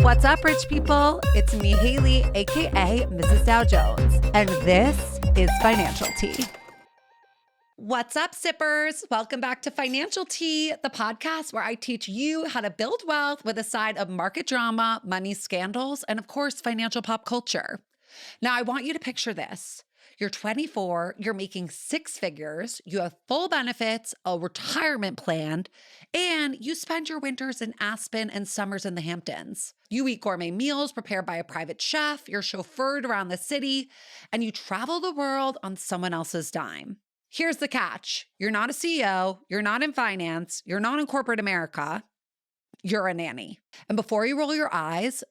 What's up, rich people? It's me, Haley, aka Mrs. Dow Jones, and this is Financial Tea. What's up, sippers? Welcome back to Financial Tea, the podcast where I teach you how to build wealth with a side of market drama, money scandals, and of course, financial pop culture. Now, I want you to picture this. You're 24, you're making six figures, you have full benefits, a retirement plan, and you spend your winters in Aspen and summers in the Hamptons. You eat gourmet meals prepared by a private chef, you're chauffeured around the city, and you travel the world on someone else's dime. Here's the catch. You're not a CEO, you're not in finance, you're not in corporate America, you're a nanny. And before you roll your eyes,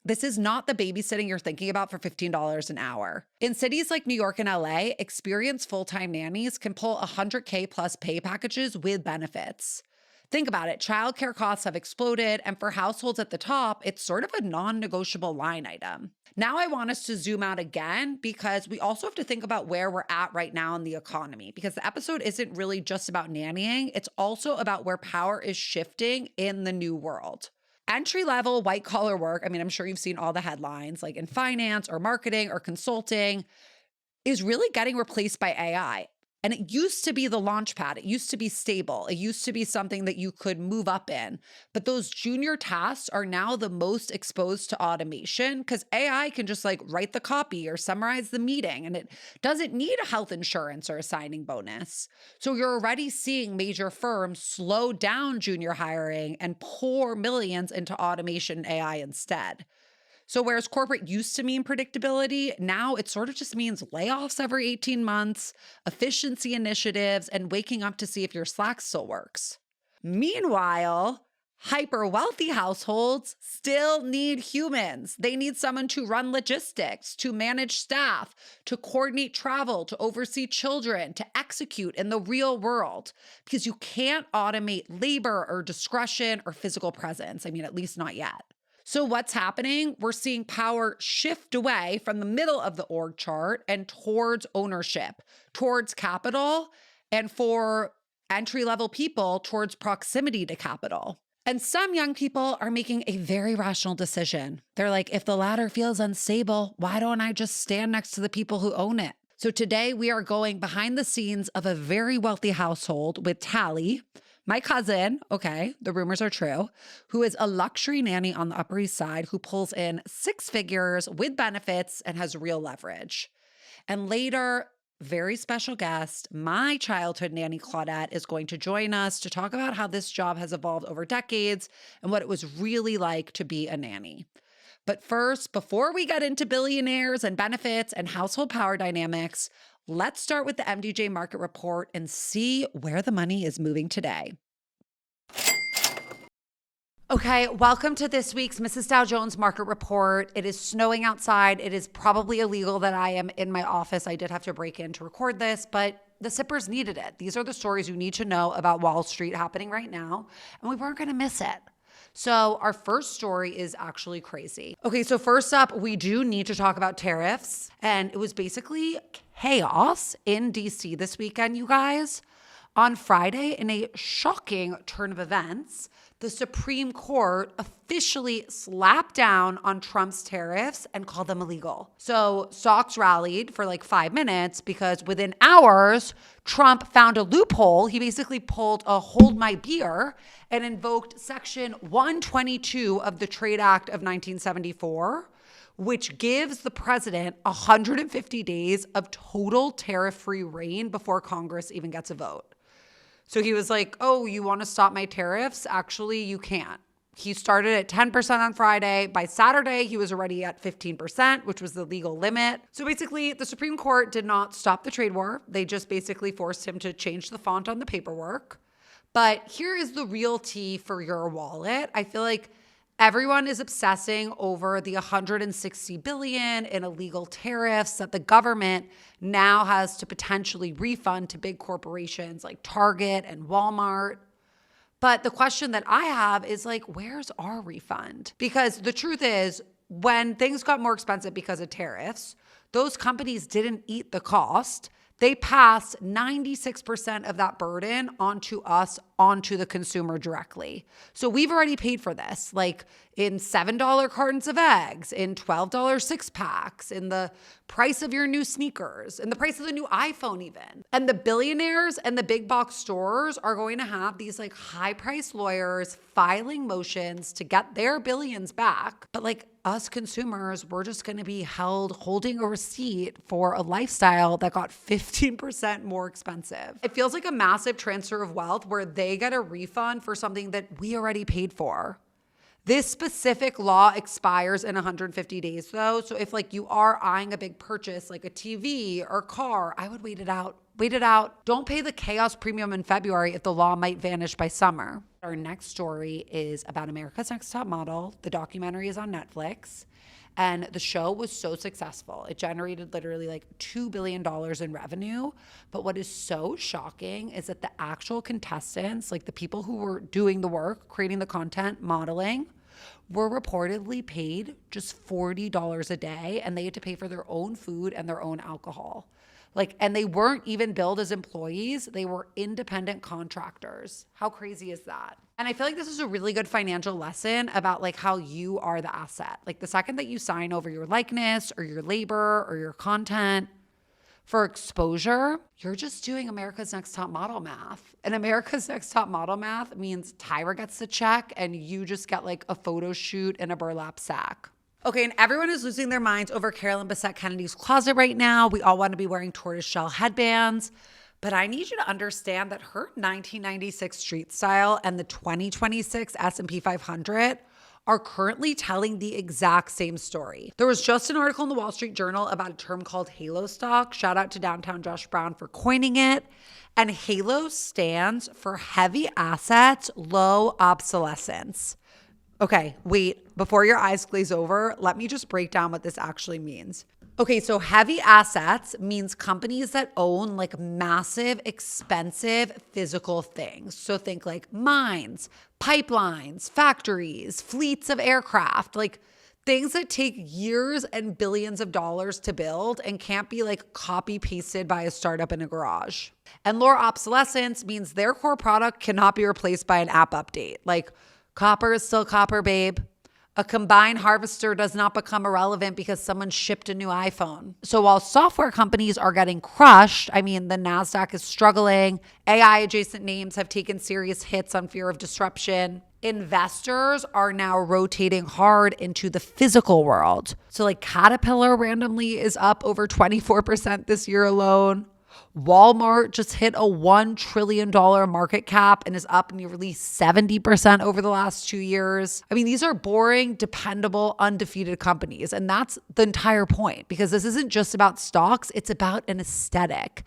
this is not the babysitting you're thinking about for $15 an hour. In cities like New York and LA, experienced full-time nannies can pull $100K plus pay packages with benefits. Think about it. Childcare costs have exploded, and for households at the top, it's sort of a non-negotiable line item. Now I want us to zoom out again because we also have to think about where we're at right now in the economy, because the episode isn't really just about nannying. It's also about where power is shifting in the new world. Entry-level white-collar work, I'm sure you've seen all the headlines, like in finance or marketing or consulting, is really getting replaced by AI. And it used to be the launch pad. It used to be stable. It used to be something that you could move up in. But those junior tasks are now the most exposed to automation because AI can just write the copy or summarize the meeting, and it doesn't need a health insurance or a signing bonus. So you're already seeing major firms slow down junior hiring and pour millions into automation and AI instead. So whereas corporate used to mean predictability, now it sort of just means layoffs every 18 months, efficiency initiatives, and waking up to see if your Slack still works. Meanwhile, hyper-wealthy households still need humans. They need someone to run logistics, to manage staff, to coordinate travel, to oversee children, to execute in the real world, because you can't automate labor or discretion or physical presence. At least not yet. So what's happening? We're seeing power shift away from the middle of the org chart and towards ownership, towards capital, and for entry-level people, towards proximity to capital. And some young people are making a very rational decision. They're like, if the ladder feels unstable, why don't I just stand next to the people who own it? So today we are going behind the scenes of a very wealthy household with Talley, my cousin, okay, the rumors are true, who is a luxury nanny on the Upper East Side who pulls in six figures with benefits and has real leverage. And later, very special guest, my childhood nanny Claudette is going to join us to talk about how this job has evolved over decades and what it was really like to be a nanny. But first, before we get into billionaires and benefits and household power dynamics, let's start with the MDJ market report and see where the money is moving today. Okay, welcome to this week's Mrs. Dow Jones market report. It is snowing outside. It is probably illegal that I am in my office. I did have to break in to record this, but the sippers needed it. These are the stories you need to know about Wall Street happening right now, and we weren't going to miss it. So our first story is actually crazy. Okay, so first up, we do need to talk about tariffs. And it was basically chaos in DC this weekend, you guys. On Friday, in a shocking turn of events, the Supreme Court officially slapped down on Trump's tariffs and called them illegal. So stocks rallied for 5 minutes because within hours, Trump found a loophole. He basically pulled a hold my beer and invoked Section 122 of the Trade Act of 1974, which gives the president 150 days of total tariff-free reign before Congress even gets a vote. So he was like, oh, you want to stop my tariffs? Actually, you can't. He started at 10% on Friday. By Saturday, he was already at 15%, which was the legal limit. So basically, the Supreme Court did not stop the trade war. They just basically forced him to change the font on the paperwork. But here is the real tea for your wallet. I feel like everyone is obsessing over the $160 billion in illegal tariffs that the government now has to potentially refund to big corporations like Target and Walmart. But the question that I have is where's our refund? Because the truth is, when things got more expensive because of tariffs, those companies didn't eat the cost. They pass 96% of that burden onto us, onto the consumer directly. So we've already paid for this, like in $7 cartons of eggs, in $12 six packs, in the price of your new sneakers, in the price of the new iPhone even. And the billionaires and the big box stores are going to have these like high priced lawyers filing motions to get their billions back. But like us consumers, we're just going to be held holding a receipt for a lifestyle that got 15% more expensive. It feels like a massive transfer of wealth where they get a refund for something that we already paid for. This specific law expires in 150 days though. So if like you are eyeing a big purchase like a TV or car, I would wait it out. Wait it out. Don't pay the chaos premium in February if the law might vanish by summer. Our next story is about America's Next Top Model. The documentary is on Netflix. And the show was so successful. It generated literally like $2 billion in revenue. But what is so shocking is that the actual contestants, like the people who were doing the work, creating the content, modeling, were reportedly paid just $40 a day, and they had to pay for their own food and their own alcohol. And they weren't even billed as employees. They were independent contractors. How crazy is that? And I feel like this is a really good financial lesson about like how you are the asset. Like the second that you sign over your likeness or your labor or your content for exposure, you're just doing America's Next Top Model math. And America's Next Top Model math means Tyra gets the check and you just get like a photo shoot in a burlap sack. Okay, and everyone is losing their minds over Carolyn Bessette Kennedy's closet right now. We all want to be wearing tortoiseshell headbands. But I need you to understand that her 1996 street style and the 2026 S&P 500 are currently telling the exact same story. There was just an article in the Wall Street Journal about a term called halo stock. Shout out to Downtown Josh Brown for coining it. And halo stands for heavy assets, low obsolescence. Okay, wait, before your eyes glaze over, let me just break down what this actually means. Okay, so heavy assets means companies that own like massive, expensive physical things. So think like mines, pipelines, factories, fleets of aircraft, like things that take years and billions of dollars to build and can't be like copy pasted by a startup in a garage. And low obsolescence means their core product cannot be replaced by an app update. Like copper is still copper, babe. A combine harvester does not become irrelevant because someone shipped a new iPhone. So while software companies are getting crushed, I mean, the NASDAQ is struggling. AI adjacent names have taken serious hits on fear of disruption. Investors are now rotating hard into the physical world. So like Caterpillar randomly is up over 24% this year alone. Walmart just hit a $1 trillion market cap and is up nearly 70% over the last 2 years. I mean, these are boring, dependable, undefeated companies. And that's the entire point, because this isn't just about stocks, it's about an aesthetic.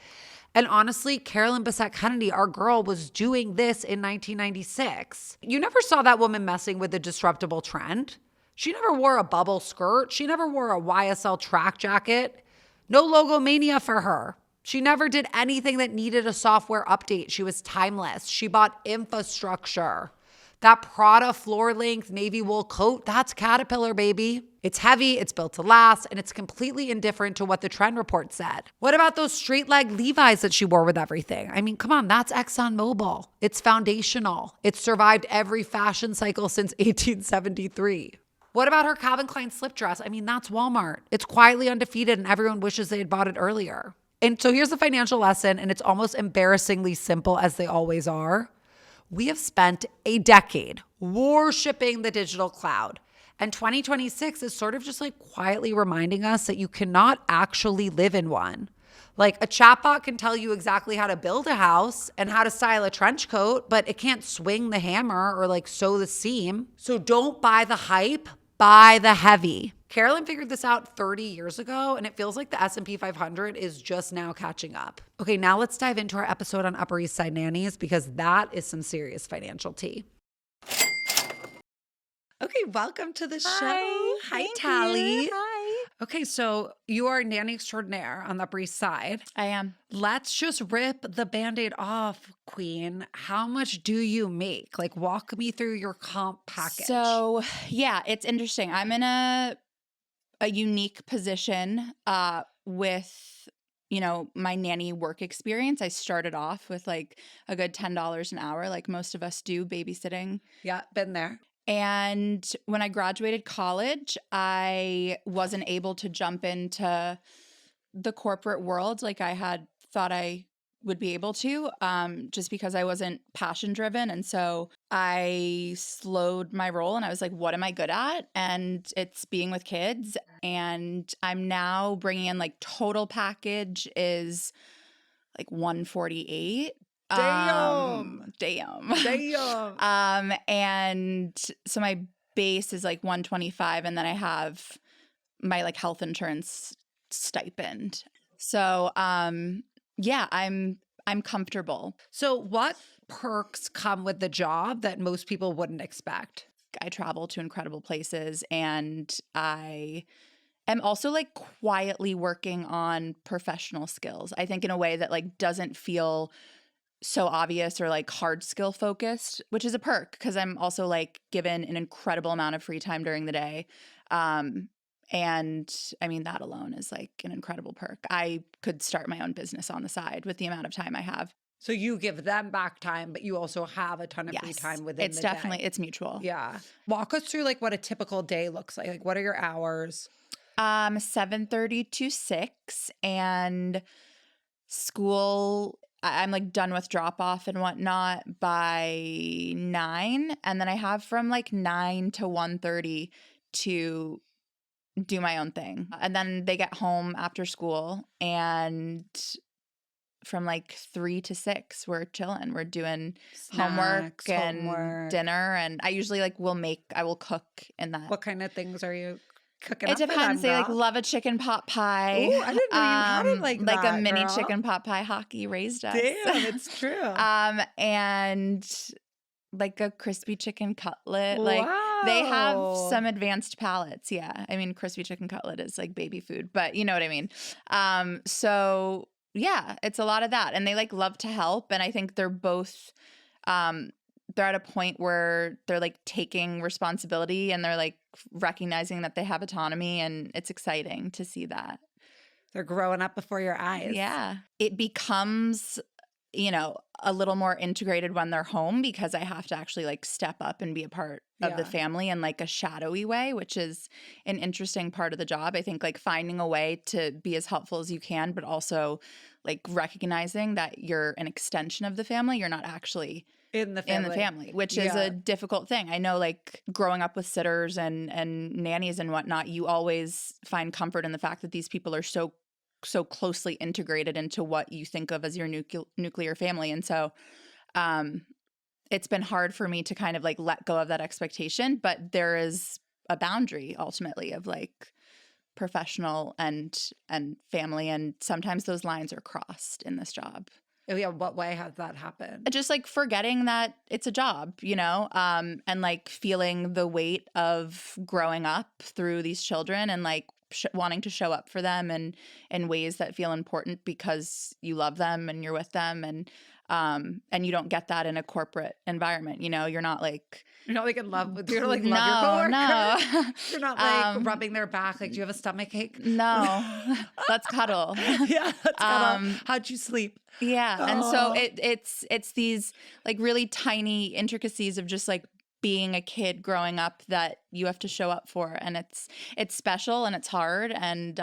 And honestly, Carolyn Bessette Kennedy, our girl, was doing this in 1996. You never saw that woman messing with a disruptible trend. She never wore a bubble skirt. She never wore a YSL track jacket. No logo mania for her. She never did anything that needed a software update. She was timeless. She bought infrastructure. That Prada floor-length navy wool coat, that's Caterpillar, baby. It's heavy, it's built to last, and it's completely indifferent to what the trend report said. What about those straight-leg Levi's that she wore with everything? I mean, come on, that's ExxonMobil. It's foundational. It's survived every fashion cycle since 1873. What about her Calvin Klein slip dress? I mean, that's Walmart. It's quietly undefeated, and everyone wishes they had bought it earlier. And so here's the financial lesson, and it's almost embarrassingly simple as they always are. We have spent a decade worshiping the digital cloud. And 2026 is sort of just like quietly reminding us that you cannot actually live in one. Like a chatbot can tell you exactly how to build a house and how to style a trench coat, but it can't swing the hammer or like sew the seam. So don't buy the hype, buy the heavy. Carolyn figured this out 30 years ago, and it feels like the S&P 500 is just now catching up. Okay, now let's dive into our episode on Upper East Side nannies, because that is some serious financial tea. Okay, welcome to the show. Hi, Talley. Hi. Okay, so you are nanny extraordinaire on the Upper East Side. I am. Let's just rip the Band-Aid off, Queen. How much do you make? Like, walk me through your comp package. So, yeah, it's interesting. I'm in a unique position with my nanny work experience, I started off with like a good $10 an hour, like most of us do babysitting. Yeah, been there. And when I graduated college, I wasn't able to jump into the corporate world like I had thought I would be able to, just because I wasn't passion driven. And so I slowed my roll and I was like, what am I good at? And it's being with kids. And I'm now bringing in like total package is like 148. Damn. And so my base is like 125, and then I have my like health insurance stipend. So yeah, I'm comfortable. So what perks come with the job that most people wouldn't expect? I travel to incredible places, and I am also like quietly working on professional skills. I think in a way that like doesn't feel so obvious or like hard skill focused, which is a perk because I'm also like given an incredible amount of free time during the day. And I mean, that alone is like an incredible perk. I could start my own business on the side with the amount of time I have. So you give them back time, but you also have a ton of free time within the day. It's mutual. Yeah. Walk us through like what a typical day looks like. Like what are your hours? 7:30 to 6, and school, I'm like done with drop off and whatnot by 9. And then I have from like 9 to 1:30 to do my own thing. And then they get home after school, and from like 3 to 6, we're chilling. We're doing homework and dinner. And I usually like I will cook in that. What kind of things are you cooking? It depends. They like love a chicken pot pie. Ooh, I didn't know you had it like that, a mini girl. chicken pot pie. Hockey raised us. Damn, it's true. And like a crispy chicken cutlet. Like they have some advanced palates. Yeah. I mean, crispy chicken cutlet is like baby food, but you know what I mean? So yeah, it's a lot of that. And they like love to help. And I think they're both, they're at a point where they're like taking responsibility and they're like recognizing that they have autonomy, and it's exciting to see that. They're growing up before your eyes. Yeah. It becomes, a little more integrated when they're home because I have to actually like step up and be a part of the family in like a shadowy way, which is an interesting part of the job. I think like finding a way to be as helpful as you can, but also like recognizing that you're an extension of the family. You're not actually in the family, which is a difficult thing. I know like growing up with sitters and nannies and whatnot, you always find comfort in the fact that these people are so closely integrated into what you think of as your nuclear family. And so it's been hard for me to kind of like let go of that expectation, but there is a boundary ultimately of like professional and family. And sometimes those lines are crossed in this job. Oh, yeah. What way has that happened? Just like forgetting that it's a job, and like feeling the weight of growing up through these children and like wanting to show up for them and in ways that feel important because you love them and you're with them, and you don't get that in a corporate environment. You're not like in love with, you don't like love your coworker. No. You're not like rubbing their back. Like, do you have a stomach ache? No, let's cuddle. Yeah, let's cuddle. How'd you sleep? Yeah. And so it's these like really tiny intricacies of just like being a kid growing up that you have to show up for. And it's special and it's hard. And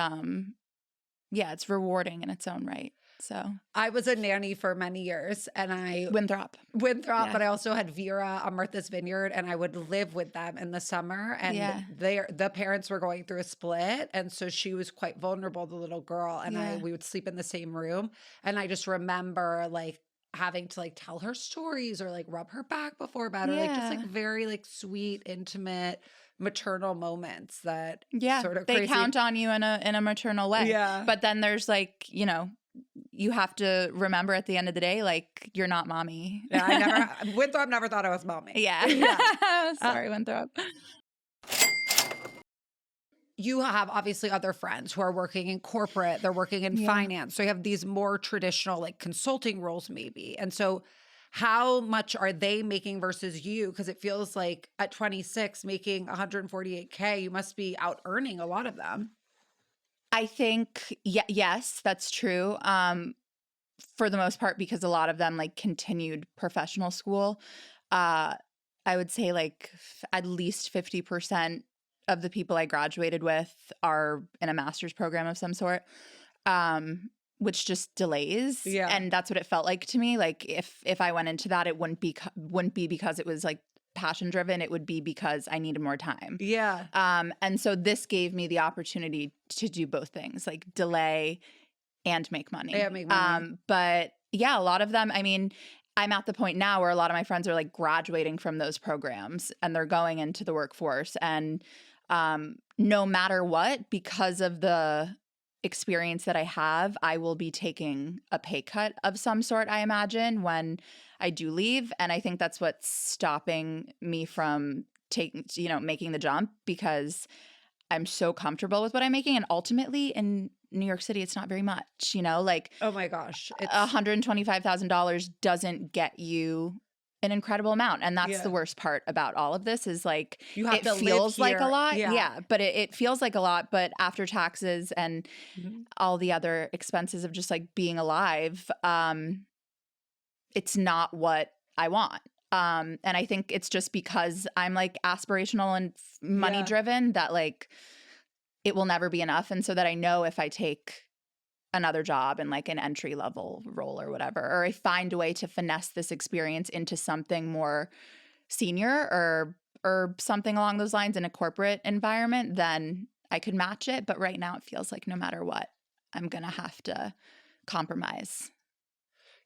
it's rewarding in its own right. So I was a nanny for many years, and Winthrop, yeah. But I also had Vera on Martha's Vineyard, and I would live with them in the summer. And the parents were going through a split, and so she was quite vulnerable, the little girl, and we would sleep in the same room. And I just remember like having to like tell her stories or like rub her back before bed, or like just like very like sweet, intimate, maternal moments that sort of they crazy. count on you in a maternal way. Yeah. But then there's like, you have to remember at the end of the day, like, you're not mommy. Yeah, Winthrop never thought I was mommy. Yeah. Sorry, Winthrop. You have obviously other friends who are working in corporate, they're working in finance. So you have these more traditional like consulting roles maybe. And so how much are they making versus you? Because it feels like at 26 making $148K, you must be out earning a lot of them. I think, yes, that's true. For the most part, because a lot of them like continued professional school. I would say like at least 50% of the people I graduated with are in a master's program of some sort, which just delays. Yeah. And that's what it felt like to me. Like if I went into that, it wouldn't be because it was like passion driven. It would be because I needed more time. Yeah. And so this gave me the opportunity to do both things, like delay and make money. Yeah, make money. But yeah, a lot of them, I mean, I'm at the point now where a lot of my friends are like graduating from those programs and they're going into the workforce. And no matter what, because of the experience that I have, I will be taking a pay cut of some sort, I imagine, when I do leave. And I think that's what's stopping me from making the jump, because I'm so comfortable with what I'm making. And ultimately in New York City, it's not very much, like, oh my gosh, $125,000 doesn't get you an incredible amount. And that's Yeah. the worst part about all of this is like, you have it to feels live like here. a lot. Yeah. Yeah. But it feels like a lot. But after taxes and Mhm. all the other expenses of just like being alive, it's not what I want. And I think it's just because I'm like aspirational and money driven that like it will never be enough. And so that I know if I take another job in like an entry level role or whatever, or I find a way to finesse this experience into something more senior or something along those lines in a corporate environment, then I could match it. But right now it feels like no matter what, I'm going to have to compromise.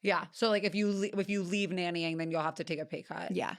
Yeah. So like if you leave nannying, then you'll have to take a pay cut. Yeah.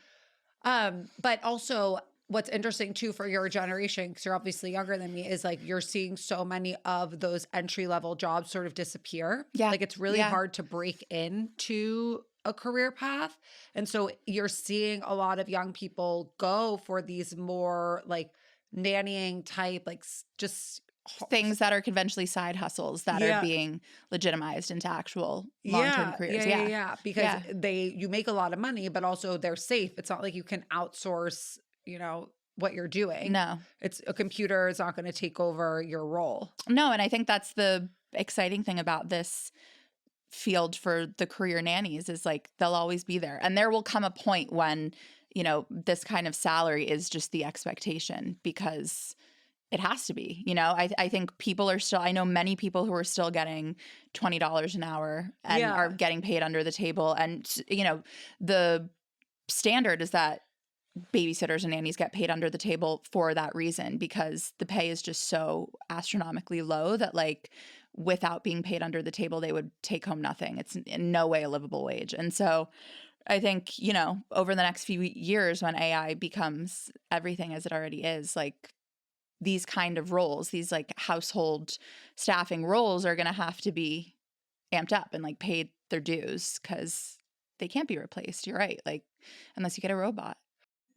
But also what's interesting too for your generation, because you're obviously younger than me, is like you're seeing so many of those entry level jobs sort of disappear. Yeah. Like it's really hard to break into a career path. And so you're seeing a lot of young people go for these more like nannying type, like just things that are conventionally side hustles that are being legitimized into actual long-term careers. Yeah. Because you make a lot of money, but also they're safe. It's not like you can outsource, what you're doing. No. It's a computer is not going to take over your role. No, and I think that's the exciting thing about this field for the career nannies is like they'll always be there. And there will come a point when, this kind of salary is just the expectation because it has to be, I think people are still, I know many people who are still getting $20 an hour and are getting paid under the table. And, the standard is that babysitters and nannies get paid under the table for that reason, because the pay is just so astronomically low that like without being paid under the table, they would take home nothing. It's in no way a livable wage. And so I think, over the next few years when AI becomes everything as it already is, like these kind of roles, these like household staffing roles are going to have to be amped up and like paid their dues because they can't be replaced. You're right. Like unless you get a robot.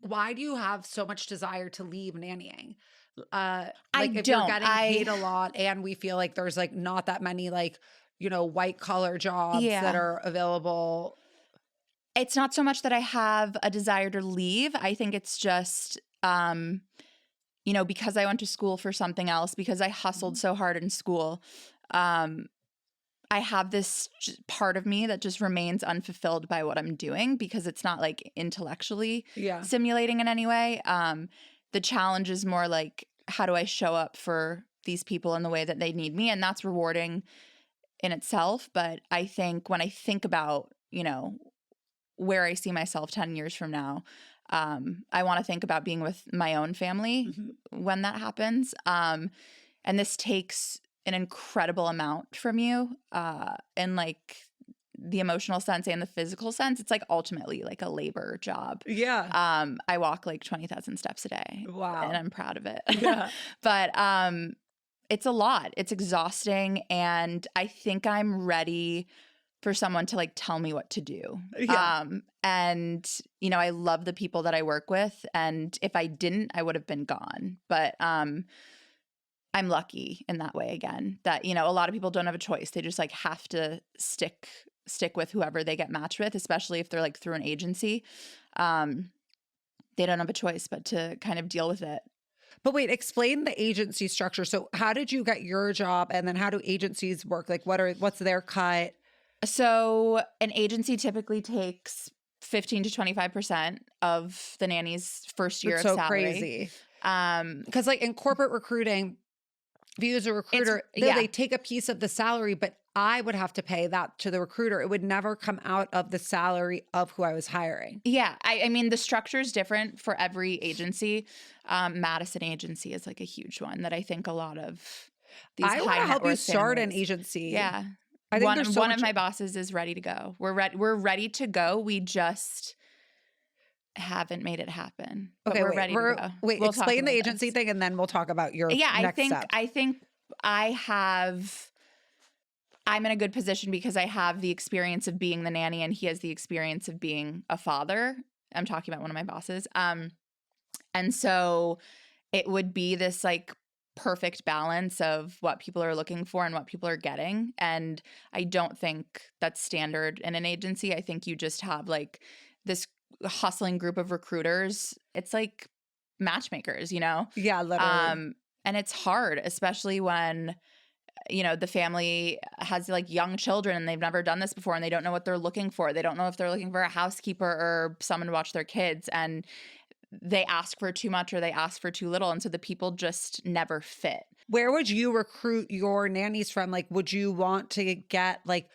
Why do you have so much desire to leave nannying? If you're getting paid a lot and we feel like there's like not that many like, white collar jobs that are available. It's not so much that I have a desire to leave. I think it's just, because I went to school for something else, because I hustled so hard in school, I have this part of me that just remains unfulfilled by what I'm doing because it's not like intellectually stimulating in any way. The challenge is more like, how do I show up for these people in the way that they need me? And that's rewarding in itself. But I think when I think about, where I see myself 10 years from now, I want to think about being with my own family when that happens. And this takes an incredible amount from you in like the emotional sense and the physical sense. It's like ultimately like a labor job. Yeah. I walk like 20,000 steps a day. Wow. And I'm proud of it. Yeah. But it's a lot. It's exhausting. And I think I'm ready for someone to like tell me what to do. Yeah. And, I love the people that I work with. And if I didn't, I would have been gone. But I'm lucky in that way again, that, a lot of people don't have a choice. They just like have to stick with whoever they get matched with, especially if they're like through an agency. They don't have a choice but to kind of deal with it. But wait, explain the agency structure. So how did you get your job, and then how do agencies work? Like what's their cut? So an agency typically takes 15 to 25% of the nanny's first year That's of so salary. crazy. Because like in corporate recruiting, if you as a recruiter, they take a piece of the salary, but I would have to pay that to the recruiter. It would never come out of the salary of who I was hiring. Yeah. I mean, the structure is different for every agency. Madison Agency is like a huge one that I think a lot of these high net worth I want to help you start families, an agency. Yeah. I think one of my bosses is ready to go. We're ready to go. We just haven't made it happen. But we're ready to go. Wait, we'll explain the agency thing, and then we'll talk about your next step. I think I'm in a good position because I have the experience of being the nanny and he has the experience of being a father. I'm talking about one of my bosses. And so it would be this like perfect balance of what people are looking for and what people are getting. And I don't think that's standard in an agency. I think you just have like this hustling group of recruiters. It's like matchmakers, you know? Yeah, literally. And it's hard, especially when, you know, the family has like young children and they've never done this before and they don't know what they're looking for. They don't know if they're looking for a housekeeper or someone to watch their kids. And they ask for too much or they ask for too little. And so the people just never fit. Where would you recruit your nannies from? Like, would you want to get like,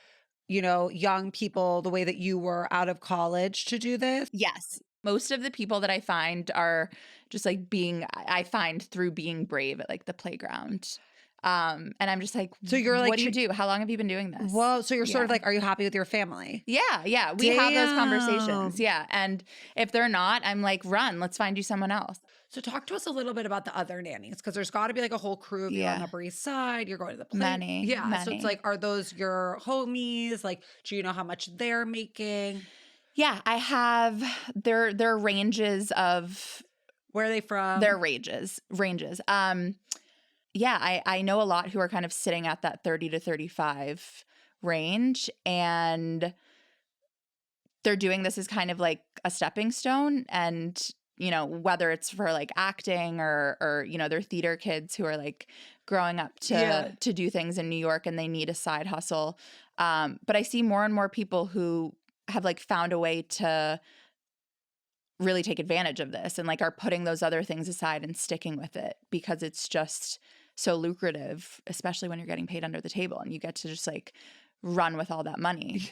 you know, young people the way that you were out of college to do this? Yes. Most of the people that I find are just like I find through being brave at like the playground. And I'm just like, so you're like, what do you do? How long have you been doing this? Well, so you're sort of like, are you happy with your family? Yeah. We have those conversations. Yeah. And if they're not, I'm like, run, let's find you someone else. So talk to us a little bit about the other nannies, because there's got to be like a whole crew of you on the Upper East Side. You're going to the play. Many. So it's like, are those your homies? Like, do you know how much they're making? Yeah, I have their ranges of. Where are they from? Their ranges. Yeah, I know a lot who are kind of sitting at that 30 to 35 range, and they're doing this as kind of like a stepping stone. And, you know, whether it's for like acting or you know, they're theater kids who are like growing up to do things in New York and they need a side hustle. But I see more and more people who have like found a way to really take advantage of this and like are putting those other things aside and sticking with it because it's just so lucrative, especially when you're getting paid under the table and you get to just like run with all that money.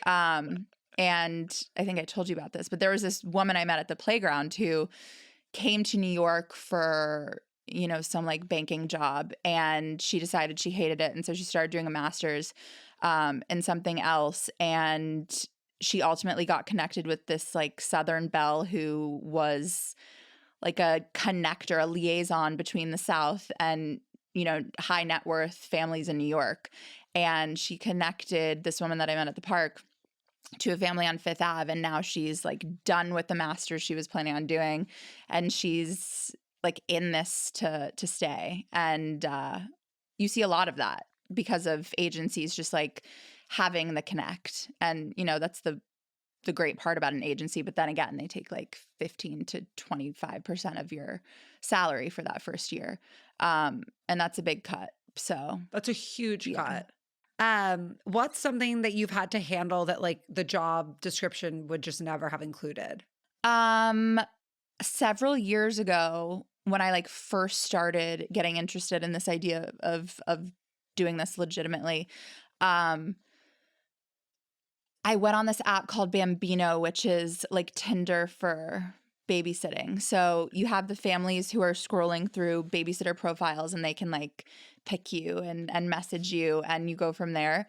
And I think I told you about this, but there was this woman I met at the playground who came to New York for, you know, some like banking job, and she decided she hated it. And so she started doing a master's in something else. And she ultimately got connected with this like Southern belle who was like a connector, a liaison between the South and, you know, high net worth families in New York. And she connected this woman that I met at the park to a family on Fifth Ave. And now she's like done with the master's she was planning on doing. And she's like in this to stay. And you see a lot of that because of agencies just like having the connect. And, you know, that's the great part about an agency. But then again, they take like 15 to 25% of your salary for that first year. And that's a big cut. So that's a huge cut. What's something that you've had to handle that like the job description would just never have included? Several years ago, when I like first started getting interested in this idea of doing this legitimately, I went on this app called Bambino, which is like Tinder for babysitting. So you have the families who are scrolling through babysitter profiles and they can like pick you and message you, and you go from there.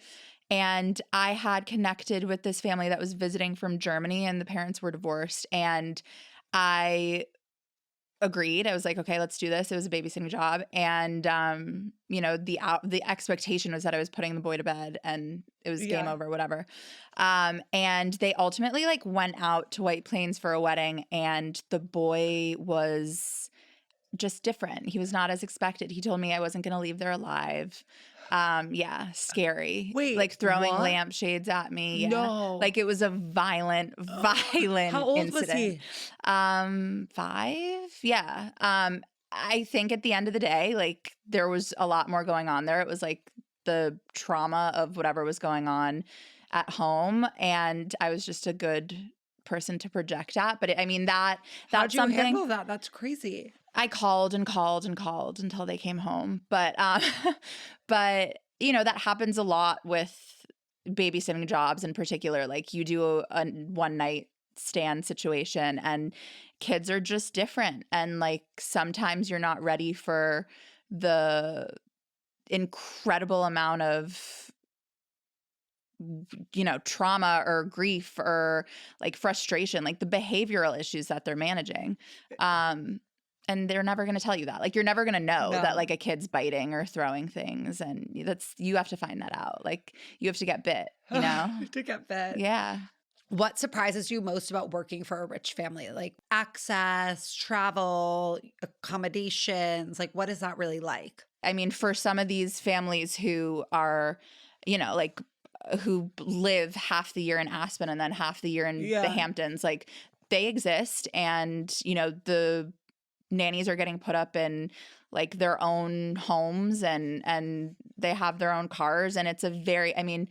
And I had connected with this family that was visiting from Germany, and the parents were divorced, and I agreed. I was like, okay, let's do this. It was a babysitting job. And, you know, the expectation was that I was putting the boy to bed and it was game over, whatever. And they ultimately like went out to White Plains for a wedding, and the boy was just different. He was not as expected. He told me I wasn't going to leave there alive. Scary. Wait, like throwing lampshades at me. Yeah. No. Like it was a violent How old incident. was he? 5. Yeah. I think at the end of the day, like there was a lot more going on there. It was like the trauma of whatever was going on at home, and I was just a good person to project at. But I mean, that's How'd you something. handle that? That's crazy. I called and called and called until they came home. But but you know, that happens a lot with babysitting jobs in particular. Like you do a one night stand situation and kids are just different, and like sometimes you're not ready for the incredible amount of, you know, trauma or grief or like frustration, like the behavioral issues that they're managing. And they're never going to tell you that. Like you're never going to know that like a kid's biting or throwing things, and you have to find that out. Like you have to get bit, you know? To get bit. Yeah. What surprises you most about working for a rich family? Like access, travel, accommodations, like what is that really like? I mean, for some of these families who are, you know, like who live half the year in Aspen and then half the year in the Hamptons, like they exist, and, you know, the nannies are getting put up in like their own homes, and they have their own cars, and it's a very, I mean,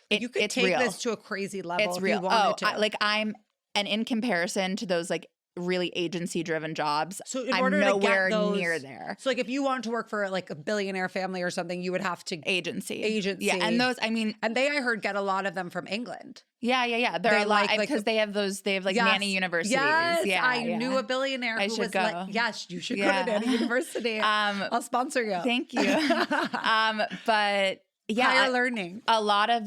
you could take real. this to a crazy level. It's if real. You wanted to. And in comparison to those like really agency driven jobs, so in I'm order nowhere to get those, near there. So like if you wanted to work for like a billionaire family or something, you would have to agency. Yeah, and those, I mean, and I heard get a lot of them from England. Yeah. They're a lot because they have like nanny universities. Yes, yeah, I knew a billionaire who was like, yes, you should go to nanny university. I'll sponsor you. Thank you. But yeah, higher learning. A lot of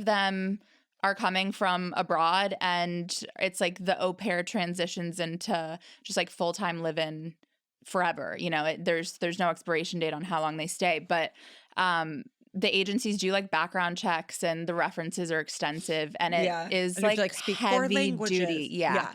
them are coming from abroad, and it's like the au pair transitions into just like full-time live-in forever. You know, there's no expiration date on how long they stay, but the agencies do like background checks, and the references are extensive, and it is and like speak heavy duty. Yeah.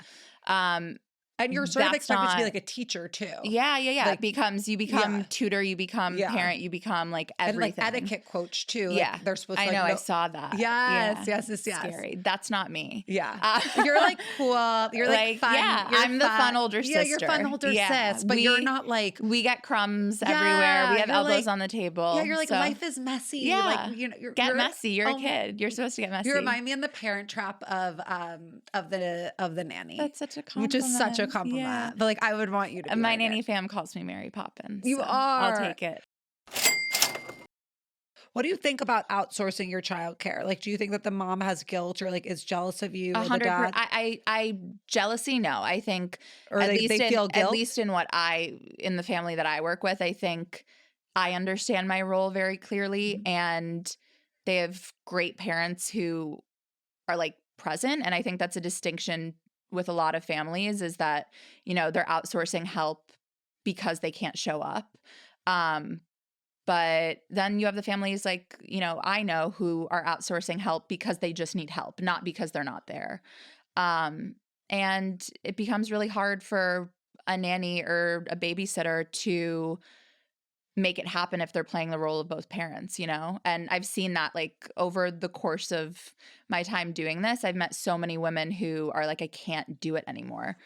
And you're sort of expected to be like a teacher too. Yeah. Like, you become tutor, you become parent, you become like everything. And like etiquette coach too. Yeah. Like they're supposed to I know, I saw that. Yes. Scary. That's not me. Yeah. You're like cool. You're like fun. Yeah, I'm the fun older sister. Yeah, you're fun older sis. But you're not like. We get crumbs everywhere. We have elbows on the table. Yeah, you're like, life is messy. Yeah. Like, you know, you're messy. You're a kid. You're supposed to get messy. You remind me in the Parent Trap of the nanny. That's such a compliment. Which is such a compliment. Yeah. But like I would want you to be my nanny fam calls me Mary Poppins. You are. I'll take it. What do you think about outsourcing your childcare? Like, do you think that the mom has guilt or like is jealous of you? 100%. I jealousy. No, I think or they feel guilt. At least in the family that I work with, I think I understand my role very clearly, and they have great parents who are like present, and I think that's a distinction with a lot of families, is that, you know, they're outsourcing help because they can't show up. But then you have the families like, you know, I know who are outsourcing help because they just need help, not because they're not there. And it becomes really hard for a nanny or a babysitter to make it happen if they're playing the role of both parents, you know? And I've seen that like over the course of my time doing this, I've met so many women who are like, I can't do it anymore.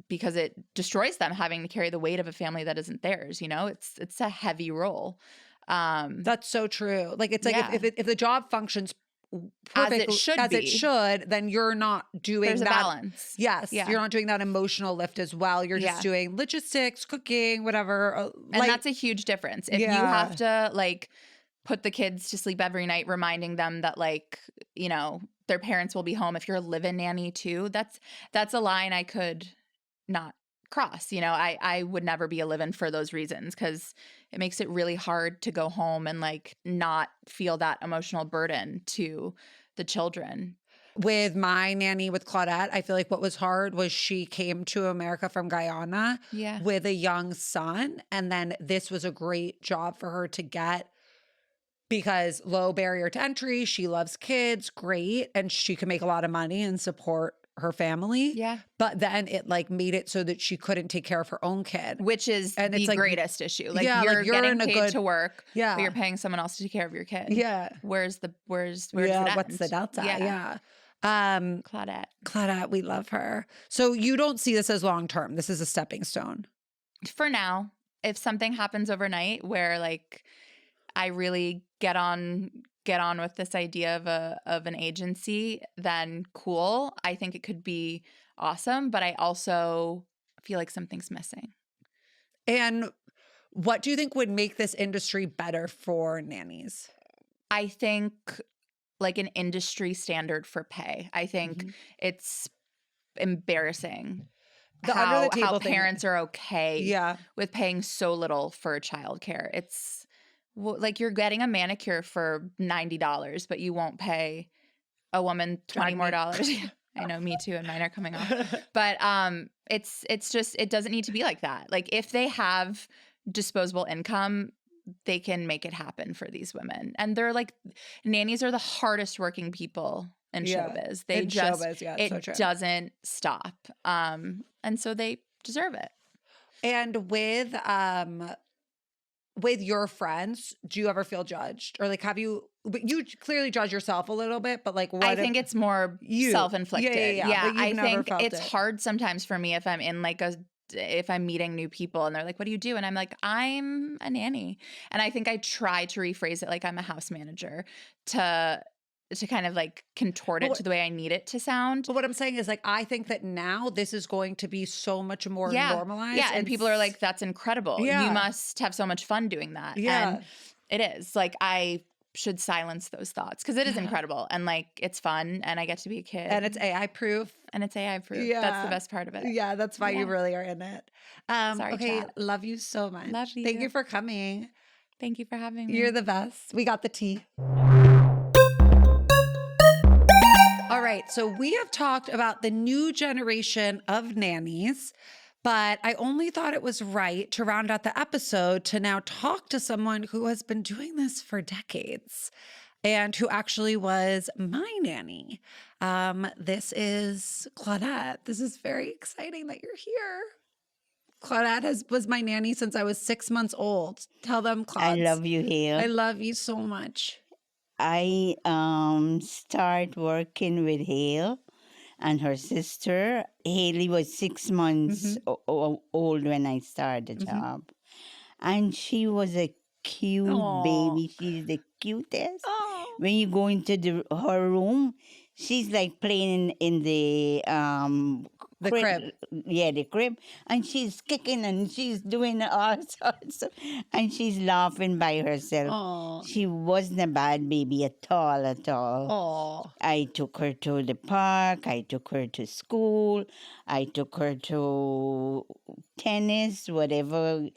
Because it destroys them having to carry the weight of a family that isn't theirs, you know? It's a heavy role. That's so true. Like it's like if the job functions perfect as it should, then you're not doing There's that. A balance. Yes. Yeah. You're not doing that emotional lift as well. You're just doing logistics, cooking, whatever. And that's a huge difference. If you have to like put the kids to sleep every night, reminding them that like, you know, their parents will be home. If you're a live-in nanny too, that's a line I could not cross. You know, I would never be a live-in for those reasons, because it makes it really hard to go home and like not feel that emotional burden to the children. With my nanny, with Claudette, I feel like what was hard was she came to America from Guyana with a young son. And then this was a great job for her to get because low barrier to entry. She loves kids, great. And she can make a lot of money and support her family. Yeah. But then it like made it so that she couldn't take care of her own kid. Which is the greatest issue. Like you're getting paid to work, but you're paying someone else to take care of your kid. Yeah. Where's the what's the delta? Yeah. Claudette, we love her. So you don't see this as long-term. This is a stepping stone. For now, if something happens overnight where like I really get on with this idea of an agency, then cool. I think it could be awesome, but I also feel like something's missing. And what do you think would make this industry better for nannies? I think like an industry standard for pay. I think it's embarrassing how parents are okay with paying so little for childcare. It's like you're getting a manicure for $90, but you won't pay a woman $20 more. I know, me too, and mine are coming off. But it's just, it doesn't need to be like that. Like if they have disposable income, they can make it happen for these women. And they're like, nannies are the hardest working people in showbiz. It doesn't stop. And so they deserve it. And with your friends, do you ever feel judged? Or like, you clearly judge yourself a little bit, but like, I think it's more self-inflicted. Yeah. I think it's hard sometimes for me if I'm in like if I'm meeting new people and they're like, what do you do? And I'm like, I'm a nanny. And I think I try to rephrase it like I'm a house manager to kind of like contort it to the way I need it to sound. But what I'm saying is like, I think that now this is going to be so much more normalized. Yeah, and people are like, that's incredible. Yeah. You must have so much fun doing that. Yeah. And it is. Like, I should silence those thoughts because it is incredible and like it's fun and I get to be a kid. And it's AI proof. Yeah. That's the best part of it. Yeah, that's why you really are in it. Sorry, okay, chat. Love you so much. Love you. Thank you for coming. Thank you for having me. You're the best. We got the tea. All right, so we have talked about the new generation of nannies, but I only thought it was right to round out the episode to now talk to someone who has been doing this for decades and who actually was my nanny. This is Claudette. This is very exciting that you're here. Claudette was my nanny since I was 6 months old. Tell them, Claude. I love you, Hale. I love you so much. I start working with Hale and her sister. Haley was 6 months old when I started the job. And she was a cute baby. She's the cutest. When you go into her room, she's like playing in the crib. Yeah, the crib. And she's kicking and she's doing all sorts of, and she's laughing by herself. Aww. She wasn't a bad baby at all. Aww. I took her to the park. I took her to school. I took her to tennis, whatever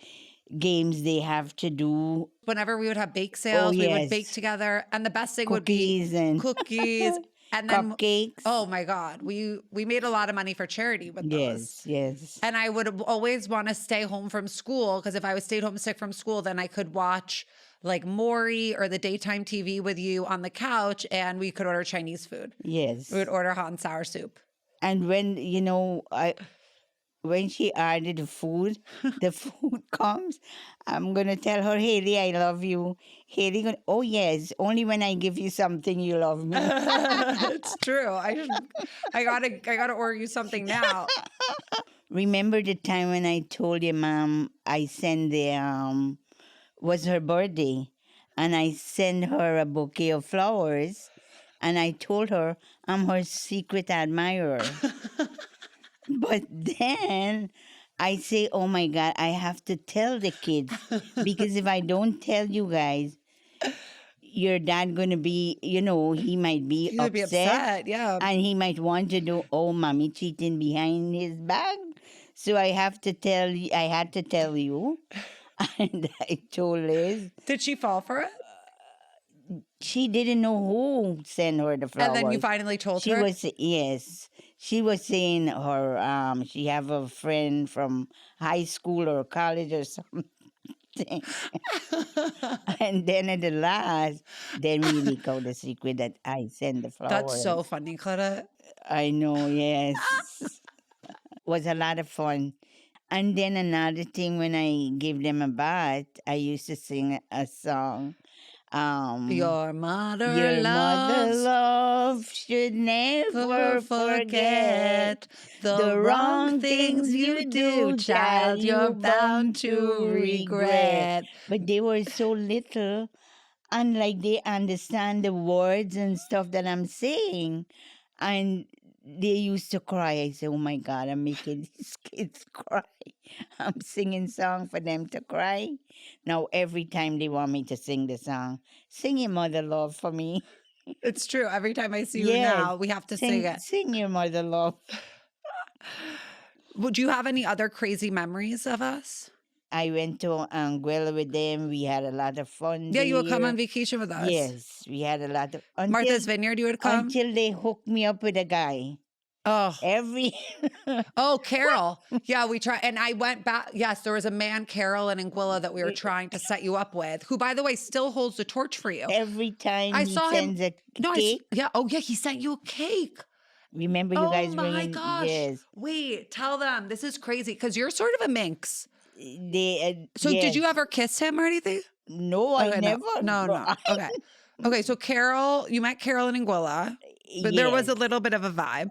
games they have to do. Whenever we would have bake sales, we would bake together. And the best thing would be cookies. And then cupcakes. Oh my God. We made a lot of money for charity with those. Yes. And I would always want to stay home from school because if I was stayed home sick from school, then I could watch like Maury or the daytime TV with you on the couch and we could order Chinese food. Yes. We would order hot and sour soup. And when, when she ordered the food comes, I'm going to tell her, Haley, I love you. Haley, oh yes, only when I give you something you love me. It's true. I gotta order you something now. Remember the time when I told your mom I sent was her birthday, and I sent her a bouquet of flowers, and I told her I'm her secret admirer. But then I say, oh my God, I have to tell the kids because if I don't tell you guys, your dad going to be, he might be upset. Yeah. And he might want to do, mommy cheating behind his back. So I had to tell you. And I told Liz. Did she fall for it? She didn't know who sent her the flowers. And then you finally told her? Yes. She was saying her she have a friend from high school or college or something. And then at the last, then we leak out the secret that I sent the flowers. That's so funny, Claudette. I know, yes. Was a lot of fun. And then another thing, when I give them a bath, I used to sing a song. Your mother Your mother loves love should never forget the wrong things you do, child, you're bound to regret. But they were so little, and like they understand the words and stuff that I'm saying. And they used to cry. I say, oh my God, I'm making these kids cry. I'm singing song for them to cry. Now every time they want me to sing the song, sing your mother love for me. It's true. Every time I see you Yes. now, we have to sing it. Sing your mother love. Would you have any other crazy memories of us? I went to Anguilla with them. We had a lot of fun. Yeah, you would come there. on vacation with us. Yes, we had a lot of Martha's Vineyard, you would come? until they hooked me up with a guy. Oh, Every oh, Carol. Yeah, we tried. And I went back. Yes, there was a man, Carol and Anguilla, that we were trying to set you up with, who, by the way, still holds the torch for you. every time I he saw him. sends a No, cake. yeah. Oh, yeah. He sent you a cake. Remember you guys Oh my bringing? gosh. Yes, Wait, tell them. This is crazy because you're sort of a minx. they. So did you yes. ever kiss him or anything? No, I Okay, never. No. Okay. Okay, so Carol, you met Carol and Anguilla, but there was a little bit of a vibe.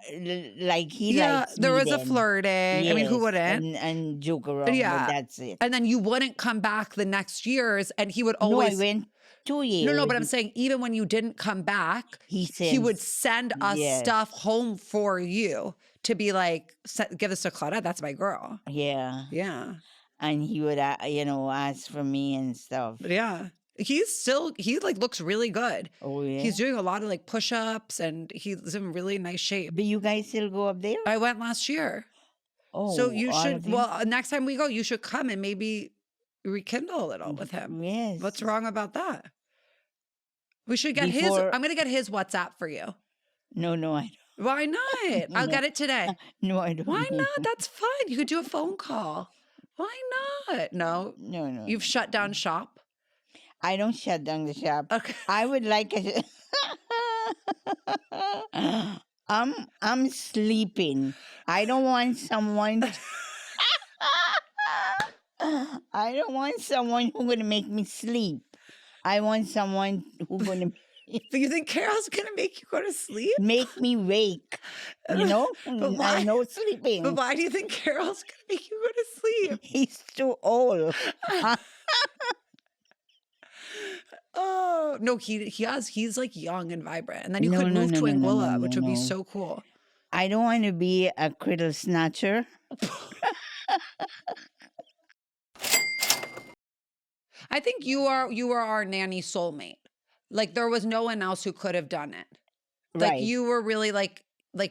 like he Yeah, likes there me was a then. flirting. I mean, who Yes, wouldn't? and joke around. Yeah. But that's it. And then you wouldn't come back the next years, and he would No, I always. went 2 years. No, but I'm saying even when you didn't come back, he would send us yes. stuff home for you to be like, give this to Claudette. That's my girl. Yeah, Yeah. and he would, ask for me and stuff. Yeah. He like looks really good. Oh yeah. He's doing a lot of like push-ups and he's in really nice shape. But you guys still go up there? I went last year. Oh, So you all should, of you? well, next time we go, you should come and maybe rekindle a little with him. Yes. What's wrong about that? We should get Before- I'm going to get his WhatsApp for you. No, I Why not? I'll get it today. don't. No, I don't. Why not? That's fun. You could do a phone call. Why not? No. No. You've shut down shop? I don't shut down the shop. Okay. I would like a. I'm sleeping. I don't want someone. I don't want someone who's gonna make me sleep. I want someone who's gonna Do you think Carol's going to make you go to sleep? make me wake. You know, But why? I know sleeping. But why do you think Carol's going to make you go to sleep? He's too old. Oh, no, he's like young and vibrant. And then you No, could no, move no, to no, no, Anguilla, no, which would be no. so cool. I don't want to be a criddle snatcher. I think you are our nanny soulmate. Like there was no one else who could have done it. Like Right. you were really like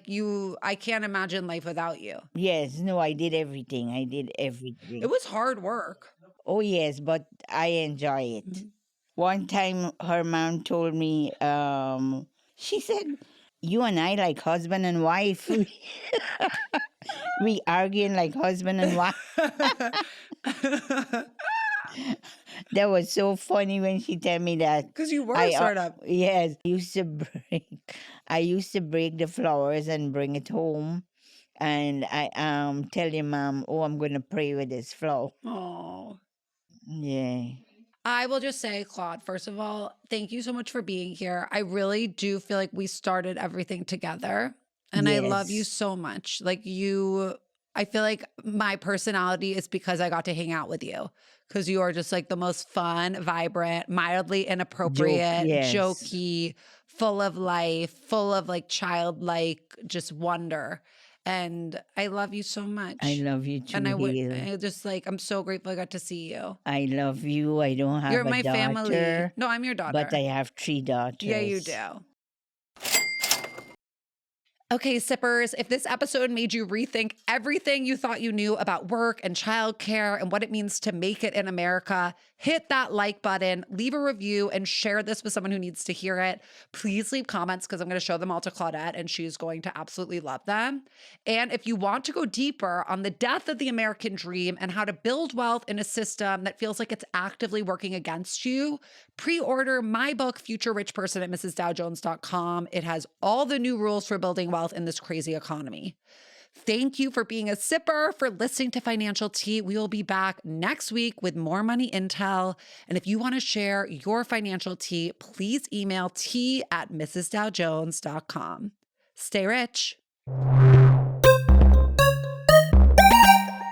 you, I can't imagine life without you. Yes, no, I did everything. It was hard work. Oh, yes, but I enjoy it. Mm-hmm. One time her mom told me, she said, you and I like husband and wife. We arguing like husband and wife. That was so funny when she told me that. Because you were I, sort of. Yes, I used to break the flowers and bring it home. And I tell your mom, oh, I'm going to pray with this flower. Oh. Yeah. I will just say, Claude, first of all, thank you so much for being here. I really do feel like we started everything together. And I love you Yes. so much. Like I feel like my personality is because I got to hang out with you. Because you are just like the most fun, vibrant, mildly inappropriate, yes. jokey, full of life, full of like childlike just wonder. And I love you so much. I love you too, And Hazel. I just like, I'm so grateful I got to see you. I love you. I don't have You're a my daughter, family. No, I'm your daughter. but I have 3 daughters. Yeah, you do. Okay, sippers, if this episode made you rethink everything you thought you knew about work and childcare and what it means to make it in America, hit that like button, leave a review, and share this with someone who needs to hear it. Please leave comments because I'm going to show them all to Claudette and she's going to absolutely love them. And if you want to go deeper on the death of the American dream and how to build wealth in a system that feels like it's actively working against you, pre-order my book, Future Rich Person, at mrsdowjones.com. It has all the new rules for building wealth in this crazy economy. Thank you for being a sipper, for listening to Financial Tea. We will be back next week with more money intel. And if you want to share your financial tea, please email tea@mrsdowjones.com. Stay rich.